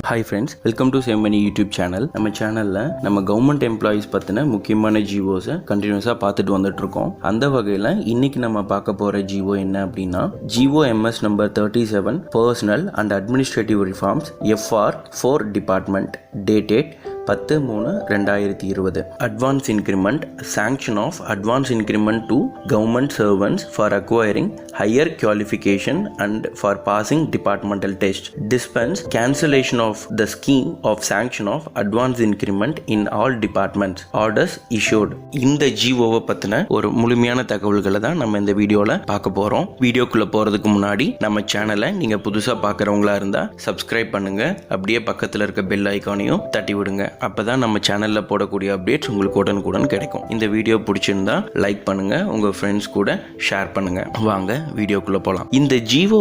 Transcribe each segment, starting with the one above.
Hi friends, welcome to save money YouTube channel. நம்ம சேனலில் நம்ம கவர்மெண்ட் எம்ப்ளாயீஸ் பற்றின முக்கியமான ஜிஓஸை கண்டினியூஸாக பார்த்துட்டு வந்துட்டுருக்கோம். அந்த வகையில் இன்னைக்கு நம்ம பார்க்க போகிற ஜிஓ என்ன அப்படின்னா GO MS number 37 personal and administrative reforms FR 4 department dated 10/3/2020. Advance increment, sanction of advance increment to government servants for acquiring higher qualification and for passing departmental test. Dispense cancellation of the scheme of sanction of advance increment in all departments. Orders issued. இந்த ஜிஓவை பற்றின ஒரு முழுமையான தகவல்களை தான் நம்ம இந்த வீடியோவில் பார்க்க போகிறோம். வீடியோக்குள்ளே போகிறதுக்கு முன்னாடி நம்ம சேனலை நீங்கள் புதுசாக பார்க்குறவங்களா இருந்தால் சப்ஸ்கிரைப் பண்ணுங்கள். அப்படியே பக்கத்தில் இருக்க பெல் ஐக்கானையும் தட்டி விடுங்க. அப்பதான் நம்ம சேனல்ல போடக்கூடிய அப்டேட்ஸ் உங்களுக்கு உடனுக்குடன் கிடைக்கும். இந்த வீடியோ பிடிச்சிருந்தா லைக் பண்ணுங்க, உங்க ஃப்ரெண்ட்ஸ் கூட ஷேர் பண்ணுங்க. வாங்க வீடியோக்குள்ள போலாம். இந்த ஜிஓ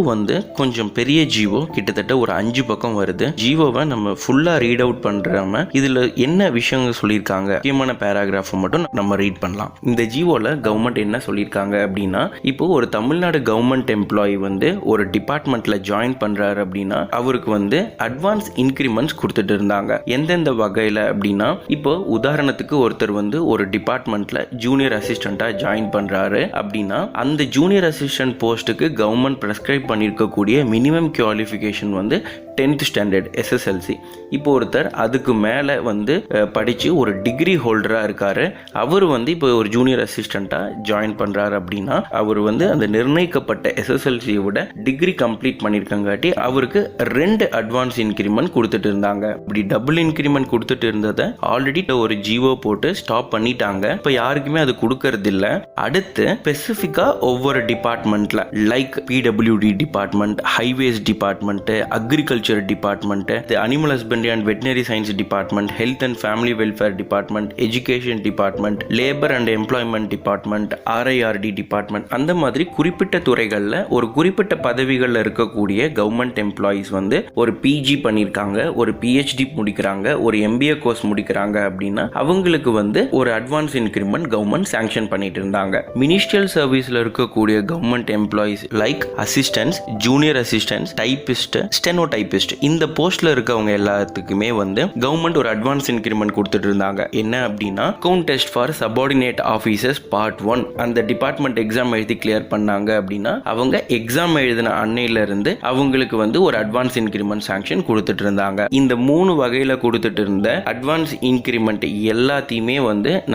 கொஞ்சம் பெரிய ஜிஓ, கிட்டத்தட்ட ஒரு 5 பக்கம் வருது. ஜிஓவை நம்ம ஃபுல்லா ரீட் அவுட் பண்றாம இதுல என்ன விஷயங்கள் சொல்லியிருக்காங்க, முக்கியமான பேராகிராஃப் மட்டும் நம்ம ரீட் பண்ணலாம். இந்த ஜிஓல கவர்மெண்ட் என்ன சொல்லியிருக்காங்க அப்படின்னா, இப்போ ஒரு தமிழ்நாடு கவர்மெண்ட் எம்ப்ளாயி ஒரு டிபார்ட்மெண்ட்ல ஜாயின் பண்றாரு அப்படின்னா அவருக்கு அட்வான்ஸ் இன்கிரிமெண்ட்ஸ் கொடுத்துட்டு இருந்தாங்க. எந்தெந்த வகையில அப்படின்னா, இப்போ உதாரணத்துக்கு ஒருத்தர் ஒரு டிபார்ட்மெண்ட்ல ஜூனியர் அசிஸ்டண்டா ஜாயின் பண்றாரு அப்படின்னா அந்த ஜூனியர் அசிஸ்டன்ட் போஸ்ட்டுக்கு கவர்மெண்ட் பிரெஸ்கிரைப் பண்ணியிருக்கக்கூடிய minimum qualification 10th standard SSLC. இப்போ ஒருத்தர் அதுக்கு மேலே படித்து ஒரு டிகிரி ஹோல்டராக இருக்காரு. அவர் இப்போ ஒரு ஜூனியர் அசிஸ்டண்ட்டாக ஜாயின் பண்ணுறாரு அப்படின்னா அவர் அந்த நிர்ணயிக்கப்பட்ட SSLCயை விட டிகிரி கம்ப்ளீட் பண்ணியிருக்கங்காட்டி அவருக்கு 2 அட்வான்ஸ் இன்க்ரிமெண்ட் கொடுத்துட்டு இருந்தாங்க. இப்படி டபுள் இன்க்ரிமெண்ட் கொடுத்துட்டு இருந்ததை ஆல்ரெடி ஒரு ஜிஓ போட்டு ஸ்டாப் பண்ணிட்டாங்க. இப்போ யாருக்குமே அது கொடுக்கறது இல்லை. அடுத்து ஸ்பெசிஃபிக்காக ஒவ்வொரு டிபார்ட்மெண்ட்ல like PWD department, highways department, agriculture department, animal husbandry and veterinary science department, health and family welfare department, education department, labour and employment department, RIRD department, அந்த மாதிரி குறிப்பிட்ட துறைகளில் ஒரு குறிப்பிட்ட பதவிகளில் இருக்கக்கூடிய கவர்மெண்ட் எம்ப்ளாயீஸ் ஒரு PG பண்ணியிருக்காங்க, ஒரு PhD முடிக்கிறாங்க, ஒரு MBA கோர்ஸ் முடிக்கிறாங்க அப்படின்னா அவங்களுக்கு ஒரு அட்வான்ஸ் இன்கிரிமெண்ட் கவர்மெண்ட் சாங்ஷன் பண்ணிட்டு இருந்தாங்க. மினிஸ்ட்ரியல் சர்வீஸ்ல இருக்கக்கூடிய government employees like assistance, junior assistance, typist, stenotypist, இந்த போஸ்ட்ல இருக்கவங்க எல்லாத்துக்குமே கவர்மெண்ட் ஒரு அட்வான்ஸ் இன்கிரிமெண்ட் கொடுத்துட்டு இருந்தாங்க. என்ன அப்படின்னா account test for subordinate officers part 1 அந்த டிபார்ட்மெண்ட் எக்ஸாம் எழுதி கிளியர் பண்ணாங்க அப்படின்னா அவங்க எக்ஸாம் எழுதின அன்னையில இருந்து அவங்களுக்கு ஒரு அட்வான்ஸ் இன்கிரிமெண்ட் சாங்ஷன் கொடுத்துட்டு இருந்தாங்க. இந்த 3 வகையில கொடுத்துட்டு இருந்த அட்வான்ஸ் இன்கிரிமெண்ட் எல்லாத்தையுமே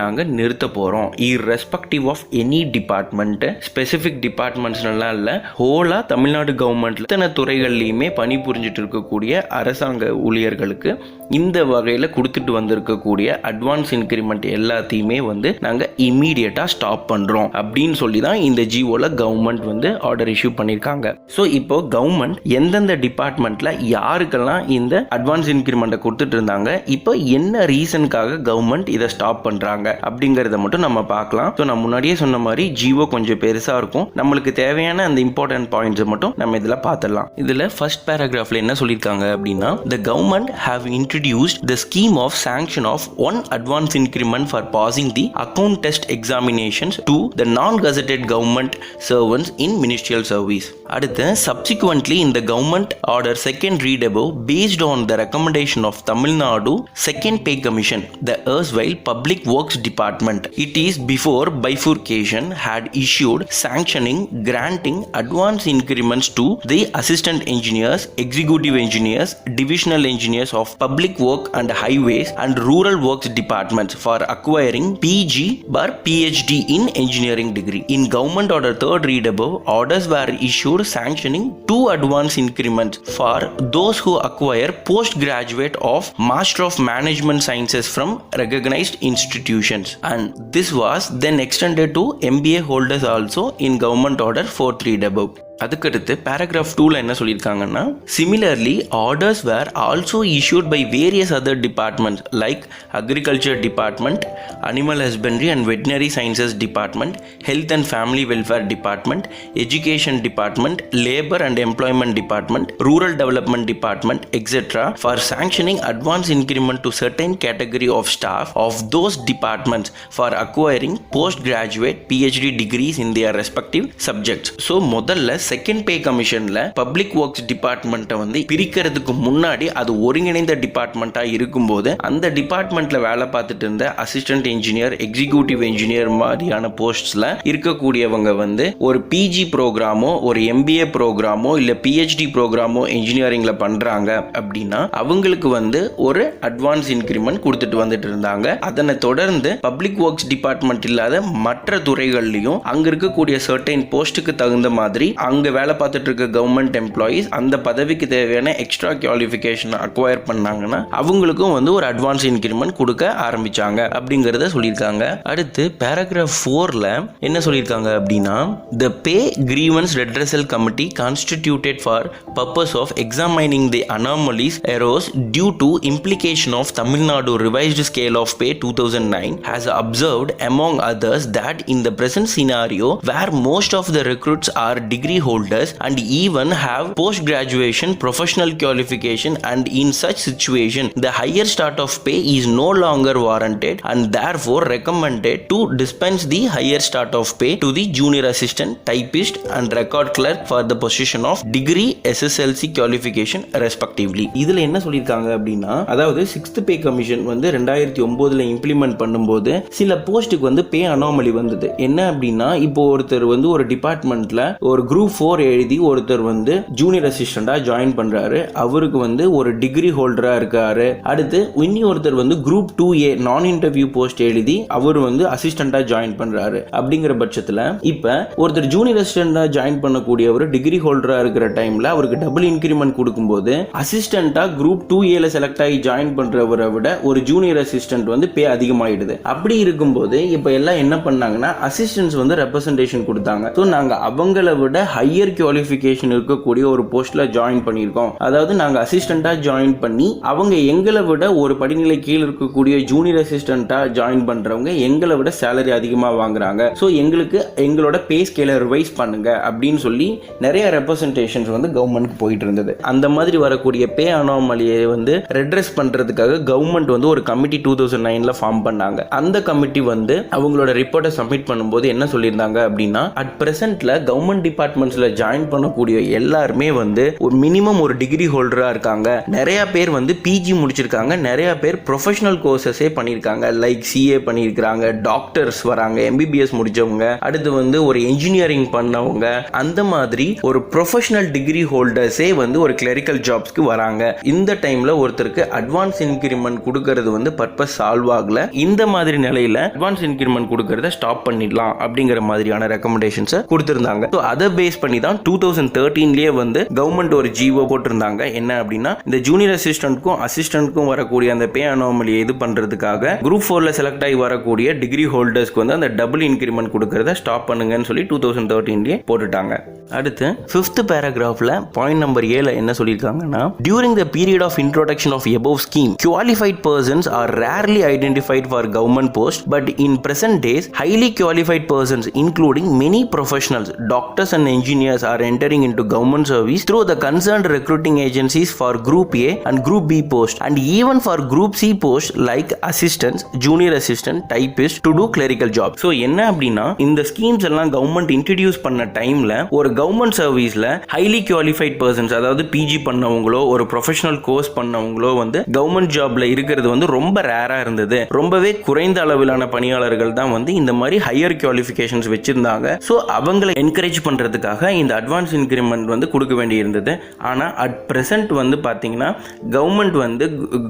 நாங்க நிறுத்த போறோம். irrespective of any department, specific டிபார்ட்மெண்ட்ஸ்லாம் இல்ல, ஹோலா தமிழ்நாடு கவர்மெண்ட்ல இத்தனை துறைகள்லயுமே பணிபுரிஞ்சிட்டு இருக்கக்கூடிய அரசாங்க ஊழியர்களுக்கு இந்த வகையில கொடுத்துட்டு வந்திருக்கக்கூடிய அட்வான்ஸ் இன்கிரிமெண்ட் எல்லாத்தையுமே நாங்க இமீடியட்டா ஸ்டாப் பண்றோம் அப்படின்னு சொல்லி தான் இந்த ஜிஓல கவர்மெண்ட் ஆர்டர் இஷ்யூ பண்ணிருக்காங்க. சோ இப்போ கவர்மெண்ட் எந்தெந்த டிபார்ட்மெண்ட்ல யாருக்கெல்லாம் இந்த அட்வான்ஸ் இன்கிரிமெண்ட் கொடுத்துட்டு இருந்தாங்க, இப்போ என்ன ரீசனுக்காக கவர்மெண்ட் இதை ஸ்டாப் பண்றாங்க அப்படிங்கறத மட்டும் நம்ம பார்க்கலாம். சோ நான் முன்னாடியே சொன்ன மாதிரி ஜிஓ கொஞ்சம் பெருசா இருக்கும். நம்மளுக்கு தேவையான அந்த இம்பார்ட்டன்ட் பாயிண்ட்ஸ் மட்டும் நம்ம இதுல பார்த்துடலாம். இதுல ஃபர்ஸ்ட் பேராகிராஃப்ல என்ன சொல்லிருக்காங்க அப்படின்னா, the government have introduced the scheme of sanction of 1 advance increment for passing the account test examinations to the non-gazetted government servants in ministerial service. அடுத்து subsequently in the government order second read above based on the recommendation of Tamil Nadu second pay commission, the erstwhile public works department, it is before bifurcation had issued sanctioning granting advance increments to the assistant engineers, executive engineers, divisional engineers of public work and highways and rural works departments for acquiring PG or PhD in engineering degree. In government order third read above, orders were issued sanctioning 2 advance increments for those who acquire postgraduate of Master of Management Sciences from recognized institutions, and this was then extended to MBA holders also in government order 4th read above. அதுக்கடுத்து paragraph 2ல என்ன சொல்லியிருக்காங்கன்னா, similarly orders were also issued by various other departments like agriculture department, animal husbandry and veterinary sciences department, health and family welfare department, education department, labour and employment department, rural development department etcetera for sanctioning advance increment to certain category of staff of those departments for acquiring post graduate PhD degrees in their respective subjects. So முதல்ல second pay கமிஷன்ல public works டிபார்ட்மெண்ட்டை வந்து பிரிக்கிறதுக்கு முன்னாடி அது ஒருங்கிணைந்த டிபார்ட்மெண்ட்டா இருக்கும்போது அந்த டிபார்ட்மெண்ட்ல வேலை பார்த்துட்டு இருந்த அசிஸ்டன்ட் இன்ஜினியர், எக்ஸிக்யூட்டிவ் இன்ஜினியர் மாதிரியான போஸ்ட்ஸ்ல இருக்கக்கூடியவங்க வந்து ஒரு பிஜி ப்ரோக்ராமோ ஒரு எம்பிஏ ப்ரோக்ராமோ இல்ல பிஹெச்டி ப்ரோக்ராமோ இன்ஜினியரிங்ல பண்றாங்க அப்படின்னா அவங்களுக்கு வந்து ஒரு அட்வான்ஸ் இன்கிரிமெண்ட் கொடுத்துட்டு வந்துட்டு இருந்தாங்க. அதனை தொடர்ந்து பப்ளிக் ஒர்க்ஸ் டிபார்ட்மெண்ட் இல்லாத மற்ற துறைகள்லயும் அங்க இருக்கக்கூடிய சர்டைன் போஸ்ட்டுக்கு தகுந்த மாதிரி அங்க வேலை பார்த்துட்டு இருக்க கவர்மெண்ட் எம்ப்ளாயிஸ் அந்த பதவிக்கு தேவையான எக்ஸ்ட்ரா குவாலிஃபிகேஷன் அக்வயர் பண்ணாங்கன்னா அவங்களுக்கும் வந்து ஒரு அட்வான்ஸ் இன்கிரிமெண்ட் கொடுக்க ஆரம்பிச்சாங்க அப்படிங்கறத சொல்லியிருக்காங்க. அடுத்து பேராகிராஃப் 4ல என்ன சொல்லியிருக்காங்க அப்படின்னா, the pay grievance redressal committee constituted for purpose of examining the anomalies arose due to implication of Tamil Nadu revised scale of pay 2009 has observed among others that in the present scenario where most of the recruits are degree holders and even have post graduation professional qualification, and in such situation the higher start of pay is no longer warranted and therefore recommended to dispense the higher start of pay to the junior assistant, typist and record clerk for the position of degree SSLC qualification respectively. இதுல என்ன சொல்லிருக்காங்க அப்படின்னா, அதாவது 6th pay commission வந்து 2009ல implement பண்ணும்போது சில போஸ்ட்டுக்கு வந்து பே அனாமலி வந்தது. என்ன அப்படின்னா, இப்போ ஒருத்தர் வந்து ஒரு டிபார்ட்மெண்ட்ல ஒரு குரூப் 4 எழுதி ஒருத்தர் வந்து ஜூனியர் அசிஸ்டண்டா ஜாயின் பண்றாரு. அவருக்கு வந்து ஒரு டிகிரி ஹோல்டரா இருக்காரு. அடுத்து இன்னி ஒருத்தர் வந்து குரூப் 2A நான் இன்டர்வியூ போஸ்ட் எழுதி அவர் வந்து அசிஸ்டண்டா ஜாயின் பண்றாரு. அப்படிங்கிற பட்சத்துல இப்ப ஒருத்தர் ஜூனியர் அசிஸ்டண்டா ஜாயின் பண்ணக்கூடியவர் டிகிரி ஹோல்டரா இருக்கிற டைம்ல அவருக்கு டபுள் இன்கிரிமெண்ட் கொடுக்கும்போது அசிஸ்டண்டா குரூப் 2A செலக்ட் ஆகி ஜாயின் பண்றவரை விட ஒரு ஜூனியர் அசிஸ்டன்ட் வந்து பே அதிகமாயிடுது. அப்படி இருக்கும்போது இப்ப எல்லாம் என்ன பண்ணாங்கன்னா, அசிஸ்டன்ட்ஸ் வந்து ரெப்ரசன்டேஷன் கொடுத்தாங்க. ஸோ நாங்க அவங்கள விட ஹையர் குவாலிஃபிகேஷன் இருக்கக்கூடிய ஒரு போஸ்ட்ல ஜாயின் பண்ணியிருக்கோம். அதாவது நாங்க அசிஸ்டண்டா ஜாயின் பண்ணி அவங்க எங்களை விட ஒரு படிநிலை கீழ் இருக்கக்கூடிய ஜூனியர் அசிஸ்டண்டா ஜாயின் பண்றவங்க எங்களை விட சேலரி அதிகமா வாங்குறாங்க. ஸோ எங்களுக்கு எங்களோட பே ஸ்கேலை ரிவைஸ் பண்ணுங்க அப்படின்னு சொல்லி நிறைய ரெப்ரசன்டேஷன்ஸ் வந்து கவர்மெண்ட்க்கு போயிட்டு இருந்தது. அந்த மாதிரி வரக்கூடிய பே அனாமலியை வந்து ரெட்ரெஸ் பண்றதுக்காக கவர்மெண்ட் வந்து ஒரு கமிட்டி 2009ல ஃபார்ம் பண்ணாங்க. அந்த கமிட்டி வந்து அவங்களோட ரிப்போர்ட்டை சப்மிட் பண்ணும்போது என்ன சொல்லியிருந்தாங்க அப்படின்னா, அட் பிரசன்ட்ல கவர்மெண்ட் டிபார்ட்மெண்ட்ஸ்ல ஜாயின் பண்ணக்கூடிய எல்லாருமே வந்து ஒரு மினிமம் ஒரு டிகிரி ஹோல்டரா இருக்காங்க. நிறைய பேர் வந்து பிஜி முடிச்சிருக்காங்க, நிறைய பேர் ப்ரொஃபஷனல் கோர்சஸே பண்ணியிருக்காங்க. லைக் சிஏ பண்ணியிருக்காங்க, டாக்டர்ஸ் வராங்க, எம்பிபிஎஸ் முடிச்சவங்க, அடுத்து வந்து ஒரு இன்ஜினியரிங் பண்ணவங்க, அந்த மாதிரி ஒரு ப்ரொஃபஷனல் டிகிரி ஹோல்டர்ஸே வந்து ஒரு கிளரிக்கல் ஜாப்ஸ்க்கு வராங்க. இந்த டைம்ல ஒருத்தருக்கு அட்வான்ஸ் இன்கிரிமெண்ட் கொடுக்கறது வந்து பர்பஸ் சால்வ் ஆகல. இந்த மாதிரி நிலையில அட்வான்ஸ் இன்கிரிமெண்ட் கொடுக்கறத ஸ்டாப் பண்ணிடலாம் அப்படிங்கிற மாதிரியான ரெக்கமெண்டேஷன்ஸ் கொடுத்திருந்தாங்க. ஸோ அதை பேஸ் பண்ணி தான் 2013லயே வந்து கவர்மெண்ட் ஒரு ஜிஓ போட்டிருந்தாங்க. என்ன அப்படின்னா, இந்த ஜூனியர் அசிஸ்டன்ட்க்கும் அசிஸ்டன்ட்க்கும் வரக்கூடிய அந்த பே அனாமலியை இது பண்றதுக்காக குரூப் 4ல செலக்ட் ஆகி வரக்கூடிய டிகிரி ஹோல்டர்ஸ்க்கு வந்து அந்த டபுள் இன்கிரிமெண்ட் கொடுக்கறத ஸ்டாப் பண்ணுங்கன்னு சொல்லி 2013லயே போட்டுட்டாங்க. அடுத்து 5th பேராகிராஃப்ல பாயிண்ட் நம்பர் 7 என்ன சொல்லியிருக்காங்கன்னா, during the period of introduction of above scheme qualified persons are rarely identified for government posts, but in present days highly qualified persons including many professionals, doctors and engineers are entering into government service through the concerned recruiting agencies for group A and group B post, and even for group C post like assistants, junior assistant, typist to do clerical jobs. So என்ன அப்படின்னா, இந்த schemes எல்லாம் government introduce பண்ண டைம்ல ஒரு government சர்வீஸ்ல highly qualified persons, அதாவது PG பண்ணவங்களோ ஒரு ப்ரொஃபஷனல் கோர்ஸ் பண்ணவங்களோ வந்து கவர்மெண்ட் ஜாப்ல இருக்கிறது வந்து ரொம்ப ரேரா இருந்தது. ரொம்பவே குறைந்த அளவிலான பணியாளர்கள் தான் வந்து இந்த மாதிரி ஹையர் குவாலிஃபிகேஷன்ஸ் வச்சிருந்தாங்க. ஸோ அவங்களை என்கரேஜ் பண்றதுக்காக இந்த அட்வான்ஸ் இன்கிரிமெண்ட் வந்து கொடுக்க வேண்டி இருந்தது. ஆனா அட் பிரசன்ட் வந்து பாத்தீங்கன்னா கவர்மெண்ட் வந்து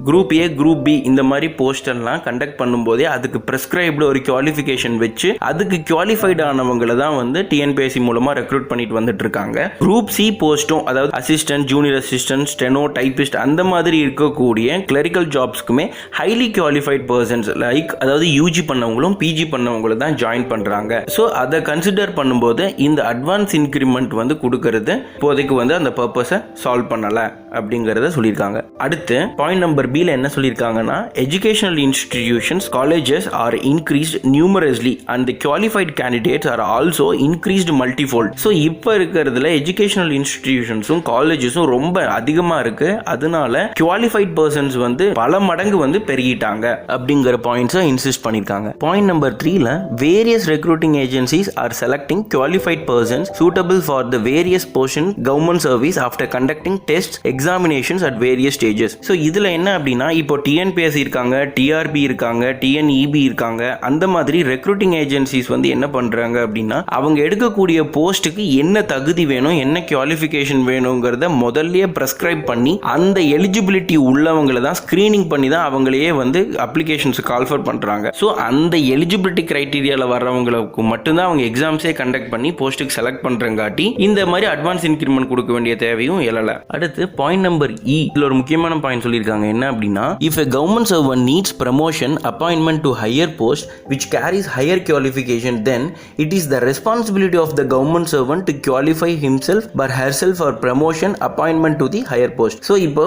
குரூப் ஏ குரூப் பி இந்த மாதிரி போஸ்ட் எல்லாம் கண்டக்ட் பண்ணும்போதே அதுக்கு பிரெஸ்கிரைப்டு ஒரு குவாலிஃபிகேஷன் வச்சு அதுக்கு குவாலிஃபைட் ஆனவங்களை தான் வந்து டிஎன்பிஎஸ்சி மூலமா ரெக்ரூட் பண்ணிட்டு வந்துட்டு இருக்காங்க. குரூப் சி போஸ்டும், அதாவது assistant, junior assistant, steno, typist அந்த மாதிரி இருக்கக்கூடிய கிளரிக்கல் ஜாப்ஸ்க்குமே ஹைலி குவாலிஃபைட் பர்சன்ஸ் லைக் அதாவது யூஜி பண்ணவங்களும் பிஜி பண்ணவங்களும் தான் ஜாயின் பண்றாங்க. ஸோ அதை கன்சிடர் பண்ணும்போது இந்த அட்வான்ஸ் இன்கிரிமெண்ட் வந்து கொடுக்கறது இப்போதைக்கு வந்து அந்த பர்பஸை சால்வ் பண்ணல அப்படிங்கறத சொல்லியிருக்காங்க. அடுத்து பாயிண்ட் நம்பர் பில என்ன சொல்லியிருக்காங்கன்னா, educational institutions colleges are increased numerously and the qualified candidates are also increased multifold. So இப்போ இருக்கிறதுல எஜுகேஷனல் இன்ஸ்டிடியூஷன்ஸும் காலேஜஸும் ரொம்ப அதிகமா இருக்கு. அதனால குவாலிஃபைட் பர்சன்ஸ் வந்து பல மடங்கு வந்து பெருகிட்டாங்க அப்படிங்கிற பாயிண்ட்ஸை இன்சிஸ்ட் பண்ணிருக்காங்க. பாயிண்ட் நம்பர் 3ல various recruiting agencies are selecting qualified persons suitable applicable for the various portion government service after conducting tests examinations at various stages. So இதில் என்ன அப்படின்னா இப்போ டிஎன்பிஎஸ்சி இருக்காங்க, டிஆர்பி இருக்காங்க, டிஎன்இபி இருக்காங்க, அந்த மாதிரி ரெக்ரூட்டிங் ஏஜென்சிஸ் வந்து என்ன பண்ணுறாங்க அப்படின்னா அவங்க எடுக்கக்கூடிய போஸ்ட்டுக்கு என்ன தகுதி வேணும், என்ன குவாலிஃபிகேஷன் வேணுங்கிறத முதல்லயே ப்ரெஸ்கிரைப் பண்ணி அந்த எலிஜிபிலிட்டி உள்ளவங்களை தான் ஸ்க்ரீனிங் பண்ணி தான் அவங்களையே வந்து அப்ளிகேஷன்ஸ் கால்ஃபர் பண்ணுறாங்க. ஸோ அந்த எலிஜிபிலிட்டி கிரைட்டீரியாவில் வர்றவங்களுக்கு மட்டும்தான் அவங்க எக்ஸாம்ஸே கண்டக்ட் பண்ணி போஸ்ட்டுக்கு செலக்ட் பண்ணுறங்காட்டி இந்த மாதிரி அட்வான்ஸ் இன்க்ரிமெண்ட் கொடுக்க வேண்டிய தேவையும் எழலை. அடுத்து பாயிண்ட் நம்பர் இ, இதில் ஒரு முக்கியமான பாயிண்ட் சொல்லியிருக்காங்க. என்ன அப்படின்னா, if a government servant needs promotion appointment to higher post which carries higher qualification, then it is the responsibility of the government servant to qualify himself or herself for promotion appointment to the higher post. So இப்போ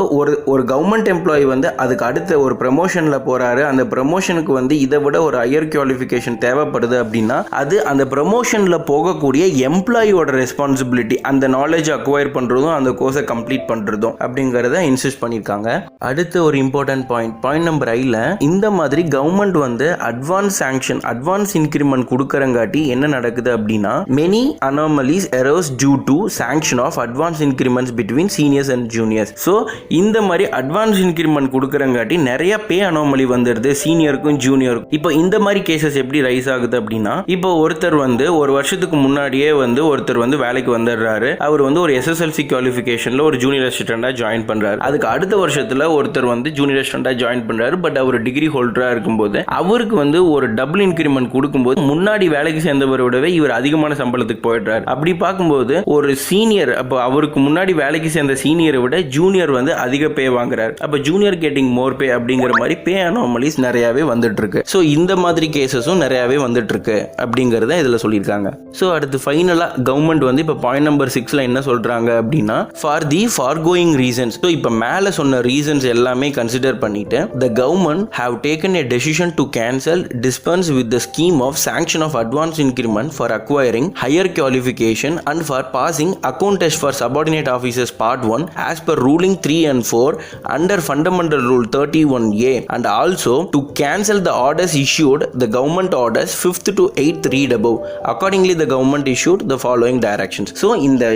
ஒரு government employee வந்து அதுக்கு அடுத்த ஒரு ப்ரமோஷனில் போறாரு, அந்த ப்ரமோஷனுக்கு வந்து இதை விட ஒரு ஹையர் குவாலிஃபிகேஷன் தேவைப்படுது அப்படின்னா அது அந்த ப்ரமோஷனில் போகக்கூடிய எம்ப்ளாயியோட ரெஸ்பான்சிபிலிட்டி, அந்த நாலேஜ் அக்வயர் பண்ணுறதும் அந்த கோர்ஸை கம்ப்ளீட் பண்ணுறதும் அப்படிங்கிறத இன்சிஸ்ட் பண்ணியிருக்காங்க. அடுத்து ஒரு இம்பார்ட்டன்ட் பாயிண்ட் நம்பர் ஐல இந்த மாதிரி கவர்மெண்ட் வந்து அட்வான்ஸ் சாங்ஷன், அட்வான்ஸ் இன்க்ரிமெண்ட் கொடுக்கறங்காட்டி என்ன நடக்குது அப்படின்னா many anomalies arose due to sanction of advance increments between seniors and juniors. So இந்த மாதிரி அட்வான்ஸ் இன்க்ரிமெண்ட் கொடுக்கறங்காட்டி நிறைய பே அனாமலி வந்துடுது சீனியருக்கும் ஜூனியருக்கும். இப்போ இந்த மாதிரி கேசஸ் எப்படி ரைஸ் ஆகுது அப்படின்னா, இப்போ ஒருத்தர் வந்து ஒரு வருஷத்துக்கு முன்னாடியே வந்து ஒருத்தர் வந்து வேலைக்கு வந்துடுறாரு, அவர் வந்து ஒரு எஸ்எஸ்எல்சி குவாலிஃபிகேஷன்ல ஒரு ஜூனியர் அசிஸ்டண்டா ஜாயின் பண்றாரு. அதுக்கு அடுத்த வருஷத்துல ஒருத்தர் வந்து ஜூனியர் அசிஸ்டண்டா ஜாயின் பண்றாரு, பட் அவர் டிகிரி ஹோல்டரா இருக்கும்போது அவருக்கு வந்து ஒரு டபுள் இன்க்ரிமெண்ட் கொடுக்கும்போது முன்னாடி வேலைக்கு சேர்ந்தவரை விடவே இவர் அதிகமான சம்பளத்துக்கு போயிடுறாரு. அப்படி பார்க்கும்போது ஒரு சீனியர், அப்போ அவருக்கு முன்னாடி வேலைக்கு சேர்ந்த சீனியரை விட ஜூனியர் வந்து அதிக பே வாங்குறாரு. அப்ப ஜூனியர் கெட்டிங் மோர் பே அப்படிங்கிற மாதிரி பே அனாமலிஸ் நிறையவே வந்துட்டு இருக்கு. ஸோ இந்த மாதிரி கேசஸும் நிறையவே வந்துட்டு இருக்கு அப்படிங்கறத இதுல சொல்லியிருக்காங்க. ஸோ அடுத்து ஃபைனலா கவர்மெண்ட் வந்து இப்போ பாயிண்ட் நம்பர் 6ல என்ன சொல்றாங்க அப்படின்னா, ஃபார் தி ஃபார்கோயிங் ரீசன்ஸ். ஸோ இப்போ மேல சொன்ன ரீசன்ஸ் எல்லாமே கன்சிடர் பண்ணிட்டு the government have taken a decision to cancel dispense with the scheme of sanction of advance increment for acquiring higher qualification and for passing account test for subordinate officers part 1 as per ruling 3 and 4 under fundamental rule 31A, and also to cancel the orders issued, the government orders 5th to 8th read above. Accordingly the government issued the following directions. So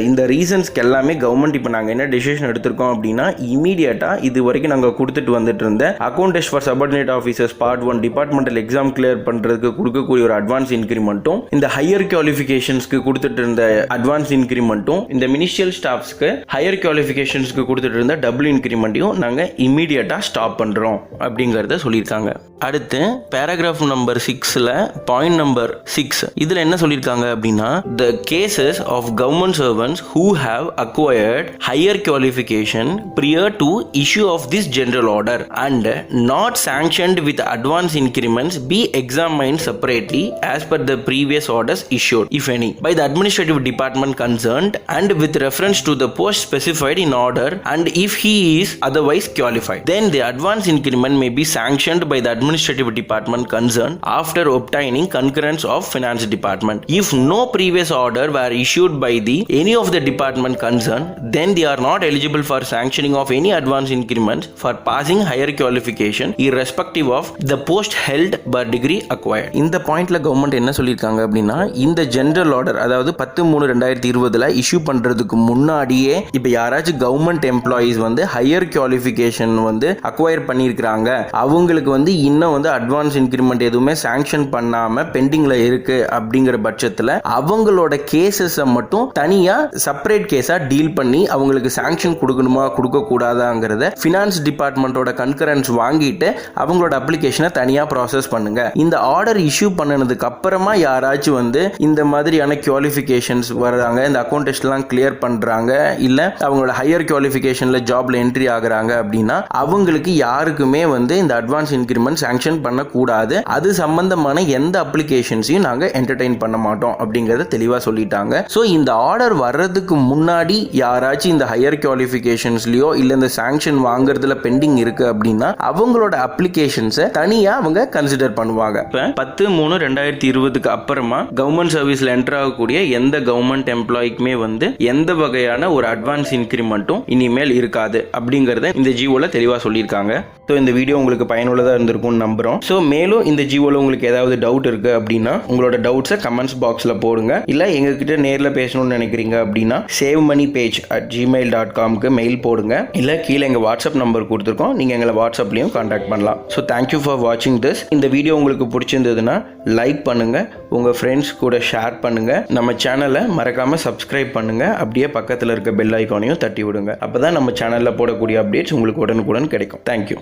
இந்த ரீசன்ஸ்க்கு எல்லாமே government இப்போ நாங்கள் என்ன decision எடுத்திருக்கோம் அப்படின்னா, இமீடியட்டா இது வரைக்கும் நாங்கள் கொடுத்துட்டு வந்துட்டு இருந்த account test for subordinate officers part 1 departmental exam clear பண்றதுக்கு கொடுக்கக்கூடிய ஒரு அட்வான்ஸ் இன்க்ரிமெண்ட்டும், இந்த ஹையர் குவாலிஃபிகேஷன்ஸ்க்கு கொடுத்துட்டு இருந்த அட்வான்ஸ் இன்க்ரிமெண்ட்டும், இந்த மினிஸ்ட்ரியல் ஸ்டாஃப்ஸ்க்கு ஹையர் குவாலிஃபிகேஷன்ஸ்க்கு கொடுத்துட்டு இருந்த டபுள் இன்க்ரிமெண்ட்டையும் நாங்கள் இமீடியட்டா ஸ்டாப் பண்றோம் அப்படிங்கறத சொல்லியிருக்காங்க. அடுத்து பேராகிராஃப் நம்பர் 6ல பாயிண்ட் நம்பர் 6 இதுல என்ன சொல்லியிருக்காங்க அப்படின்னா, the cases of government servants who have acquired higher qualification prior to issue of this general order and not sanctioned with advance increments be examined separately as per the previous orders issued, if any, by the administrative department concerned and with reference to the post specified in order, and if he is otherwise qualified, then the advance increment may be sanctioned by the administrative department concerned after obtaining concurrence of finance department. If no previous order were issued by any of the department concerned, then they are not eligible for sanctioning of any advance increments for passing higher qualification irrespective of the post held by degree acquired. இந்த பாயிண்ட்ல government என்ன சொல்லியிருக்காங்க அப்படின்னா, இந்த general order அதாவது 10/3/2020ல issue பண்றதுக்கு முன்னாடியே இப்போ யாராச்சும் கவர்மெண்ட் எம்ப்ளாயிஸ் வந்து ஹையர் குவாலிஃபிகேஷன் வந்து அக்வயர் பண்ணியிருக்காங்க, அவங்களுக்கு வந்து இன்னும் வந்து அட்வான்ஸ் இன்க்ரிமெண்ட் எதுவுமே சாங்ஷன் பண்ணாம பெண்டிங்ல இருக்கு அப்படிங்கிற பட்சத்தில் அவங்களோட கேசஸை மட்டும் தனியா செப்பரேட் கேஸா டீல் பண்ணி அவங்களுக்கு சாங்ஷன் கொடுக்கணுமா கொடுக்க கூடாதாங்கிறத ஃபினான்ஸ் டிபார்ட்மெண்டோட கன்கரன்ஸ் வாங்கிட்டு அவங்களோட அப்ளிகேஷனை தனியா ப்ராசஸ் பண்ணுங்க. இந்த ஆர்டர் இஷ்யூ பண்ணனதுக்கு அப்புறமா யாராச்சும் வந்து இந்த மாதிரியான குவாலிஃபிகேஷன்ஸ் வர்றாங்க, இந்த அக்கௌண்ட் டெஸ்ட் எல்லாம் கிளியர் பண்றாங்க, இல்ல அவங்களோட ஹையர் குவாலிஃபிகேஷன்ல ஜாப்ல என்ட்ரி ஆகுறாங்க அப்படின்னா அவங்களுக்கு யாருக்குமே வந்து இந்த அட்வான்ஸ் இன்க்ரிமெண்ட் சாங்ஷன் பண்ணக்கூடாது. அது சம்பந்தமான எந்த அப்ளிகேஷன்ஸையும் நாங்க என்டர்டெயின் பண்ண மாட்டோம் அப்படிங்கறத தெளிவா சொல்லிட்டாங்க. சோ இந்த ஆர்டர் வர்றதுக்கு முன்னாடி யாராச்சும் இந்த ஹையர் குவாலிஃபிகேஷன்ஸ்லயோ இல்ல இந்த சாங்ஷன் வாங்குறதுல பெண்டிங் இருக்கு அப்படின்னா அவங்களோட அப்ளிகேஷன்ஸை தனியா அவங்க கன்சிடர் பண்ணுவாங்க. 10/3/2020க்கு அப்புறமா கவர்மெண்ட் சர்வீஸ்ல என்டர் ஆகக்கூடிய எந்த கவர்மெண்ட் எம்ப்ளாய்க்குமே வந்து எந்த வகையான ஒரு அட்வான்ஸ் இன்க்ரிமெண்ட்டும் இனிமேல் இருக்காது அப்படிங்கறத இந்த ஜியோல தெளிவா சொல்லியிருக்காங்க. ஸோ இந்த வீடியோ உங்களுக்கு பயனுள்ளதா இருந்திருக்கும் இருக்கும்னு நம்புகிறோம். ஸோ மேலும் இந்த ஜியோவில் உங்களுக்கு ஏதாவது டவுட் இருக்குது அப்படின்னா உங்களோட டவுட்ஸை கமெண்ட்ஸ் பாக்ஸில் போடுங்க. இல்லை எங்ககிட்ட நேரில் பேசணும்னு நினைக்கிறீங்க அப்படின்னா savemoneypage@gmail.com மெயில் போடுங்க. இல்லை கீழே எங்கள் வாட்ஸ்அப் நம்பர் கொடுத்துருக்கோம், நீங்கள் எங்களை வாட்ஸ்அப்லேயும் காண்டாக்ட் பண்ணலாம். ஸோ தேங்க்யூ ஃபார் வாட்சிங் திஸ். இந்த வீடியோ உங்களுக்கு பிடிச்சிருந்ததுன்னா லைக் பண்ணுங்கள், உங்கள் ஃப்ரெண்ட்ஸ் கூட ஷேர் பண்ணுங்கள், நம்ம சேனலை மறக்காமல் சப்ஸ்கிரைப் பண்ணுங்கள், அப்படியே பக்கத்தில் இருக்க பெல் ஐக்கானையும் தட்டி விடுங்க. அப்போ தான் நம்ம சேனலில் போடக்கூடிய அப்டேட்ஸ் உங்களுக்கு உடனுக்குடன் கிடைக்கும். தேங்க்யூ.